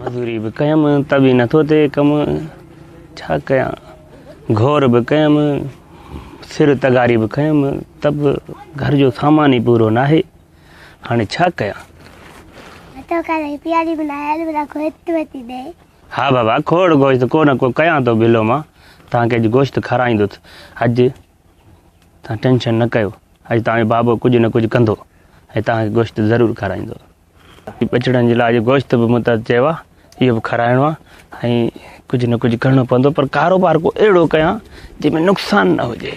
मजूरी भी कयमि तभी नथो थिए कमु छा कयां घोर भी कयमि सिर तगारी भी कयमि तब घर जो सामान ही पूरो नाहे हाणे छा कयां तो करे प्यारी बनाया बड़ा गोश्त वती दे हाँ बाबा खोड़ गोश्त को न को कयां तो बिलो मां तव्हांखे अॼु गोश्त खाराईंदुसि अॼु तव्हां टेंशन न कयो अॼु तव्हांजो बाबो कुझु न कुझु कंदो ऐं तव्हांखे गोश्त ज़रूरु खाराईंदो बचड़नि जे लाइ गोश्त बि मूं त चयो आहे इहो बि खाराइणो आहे ऐं कुझु न कुझु करिणो पवंदो पर कारोबार को अहिड़ो कयां जंहिंमें नुक़सानु न हुजे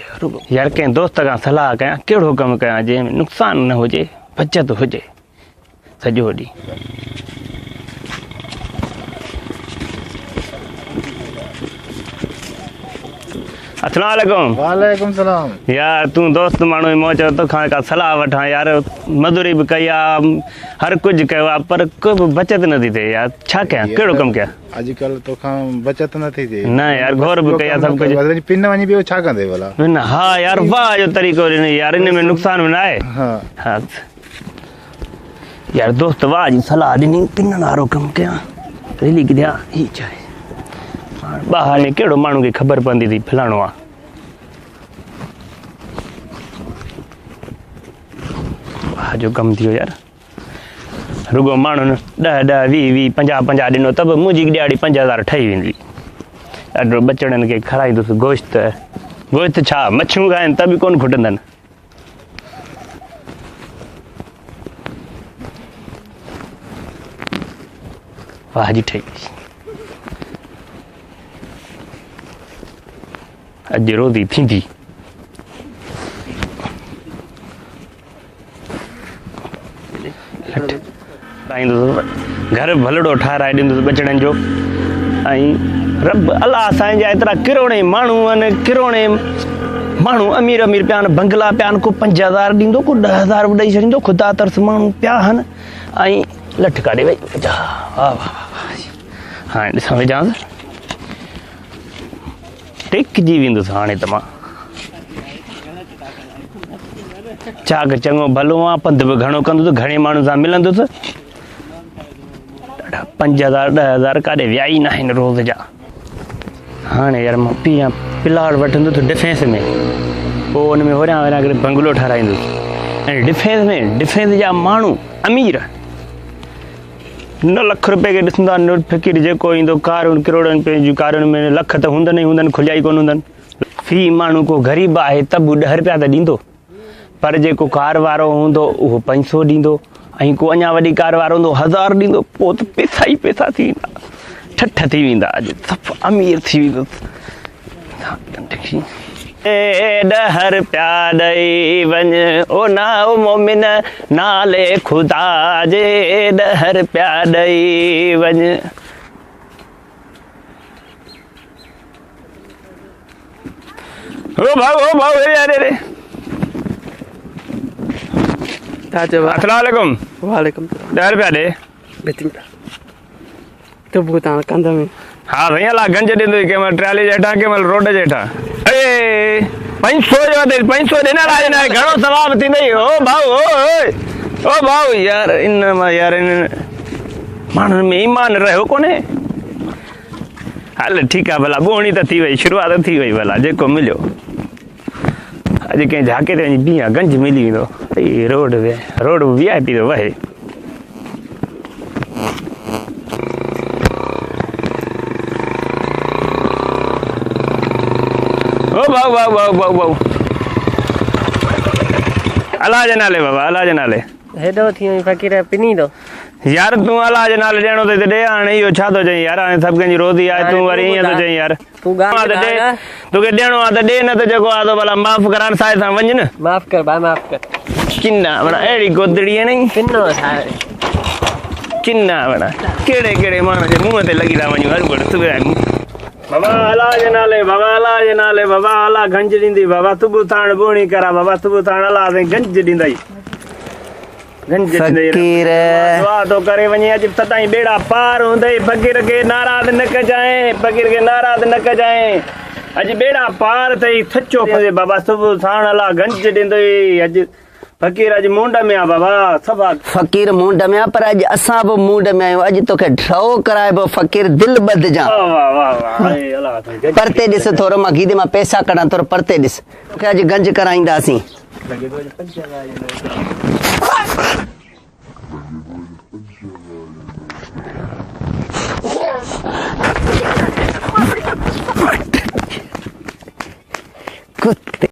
यार कंहिं दोस्त खां सलाह कयां कहिड़ो कमु कयां जंहिंमें नुक़सानु न हुजे बचति हुजे सॼो ॾींहुं अस्सलाम वालेकुम वालेकुम सलाम यार तू दोस्त माण्हू मौज तोखां का सलाह वठां यार मज़दूरी बि कई आहे हर कुझु कयो आहे पर कोई बि बचति नथी थिए यार छा कयां कहिड़ो कमु कयां अॼुकल्ह तोखां बचति नथी थिए न यार घोर बि कई आहे सभु कुझु पिन वञी ॿियो छा कंदे भला न हा यार वाह जो तरीक़ो यार इन में नुक़सानु बि न आहे हा यार दोस्त वाह जी सलाह ॾिनी पिन वारो कमु कयां रेली किथे ही चाहे ॿाहिरि में कहिड़ो माण्हू खे ख़बर पवंदी थी फलाणो आहे वाह जो कमु थियो यार रुगो माण्हुनि 10 10 20 20 50 50 ॾिनो त बि मुंहिंजी ॾियारी 5000 ठही वेंदी ॾाढो बचड़नि खे खाराईंदुसि गोश्त छा मच्छियूं खाइनि त बि कोन खुटंदनि वाह जी ठही अॼु रोज़ी थींदी घर भलड़ो ठाराए ॾींदुसि बचड़नि जो ऐं रब अलाह असांजा एतिरा किरोणे माण्हू आहिनि किरोणे माण्हू अमीर अमीर पिया आहिनि बंगला पिया आहिनि को 5000 ॾींदो को 10000 बि ॾेई छॾींदो ख़ुदा तरस माण्हू पिया आहिनि ऐं लठ काढे वई वाह वाह हाणे ॾिसां वेझांसि टेकजी वेंदुसि हाणे त मां चाक चङो भलो आहे पंधु बि घणो कंदुसि घणे माण्हुनि सां मिलंदुसि ॾाढा 5000 10000 काॾे विया ई न आहिनि रोज़ जा हाणे यार मां प्लाट वठंदुसि डिफेंस में पोइ हुन में वरियां करे बंगलो ठाराईंदुसि ऐं डिफेंस जा माण्हू अमीर 9 लख रुपए खे ॾिसंदा नोट फ़क़ीर जेको ईंदो कारुनि किरोड़नि पंहिंजूं कारुनि में लख त हूंदनि ई हूंदनि खुलिया ई कोन हूंदनि फी माण्हू को ग़रीब आहे त बि 10 रुपया त ॾींदो पर जेको कार वारो हूंदो उहो 500 ॾींदो ऐं को अञा वॾी कार वारो हूंदो 1000 ॾींदो पोइ त पैसा ई पैसा थी वेंदा ठठ थी वेंदा अॼु सभु अमीर थी वेंदो 10 रुपया ॾेई वञ ओ ना ओ मोमिन नाले ख़ुदा जे 10 रुपया ॾेई वञ ओ भाऊ रे अस्सलाम वालेकुम वालेकुम 10 रुपया ॾे तो भूतान कंध में हाँ भैया ला गंज ॾींदो कंहिं ट्राली जे हेठां कंहिं रोड जे हेठां 500 जो 500 ॾिना लाइ घणो सवाब थींदई ओ भाऊ यार इन मां यार इन माण्हुनि में ईमान रहियो कोन्हे हल ठीकु आहे भला ॿोणी त थी वई शुरूआत थी वई भला जेको मिलियो अॼु कंहिं झाके ते वञी बीह गंज मिली वेंदो रोड VIP थो वहे ओ भाऊ अलाह जे नाले बाबा अलाह जे नाले हेॾो थी वई फ़क़ीर पिनी दो यार तूं अलाह जे नाले ॾियणो त ॾे हाणे इहो छा थो चई यार हाणे सभु कंहिंजी रोज़ी आहे तूं वरी ईअं थो चई यार तूं तोखे ॾियणो आहे त ॾे न त जेको आहे भला माफ़ कराइण सां वञ न माफ़ कर भाई माफ़ कर किन्ना माना अहिड़ी गोदड़ी आहे न किन्नो ठाहे किन्ना माना कहिड़े माण्हू जे मुंहं ते लॻी था वञूं हर घड़ी बाबा अलाह जे नाले बाबा अलाह गंज ॾींदी बाबा सुबुह साण ॿोणी करा बाबा सुबुह साण अलाह गंज ॾींदई दुआ तो करे वञे अॼु सदाईं बेड़ा पार हूंदई फ़क़ीर खे नाराज़ न कजांइ अॼु बेड़ा पार अथई सचो बाबा सुबुह साण अलाह गंज ॾींदई अॼु फ़कीर अॼु मुंड में आ बाबा सभा फ़कीर मुंड में आ पर अॼु असां बि मुंड में आहियूं अॼु तोखे ड्रॉ कराइबो फ़कीर दिल ॿधजां वाह वाह वाह हाय अल्लाह ताला परते ॾिस थोरो मां गीदे मां पैसा कढां थोरो परते ॾिस तोखे अॼु गंज कराईंदासीं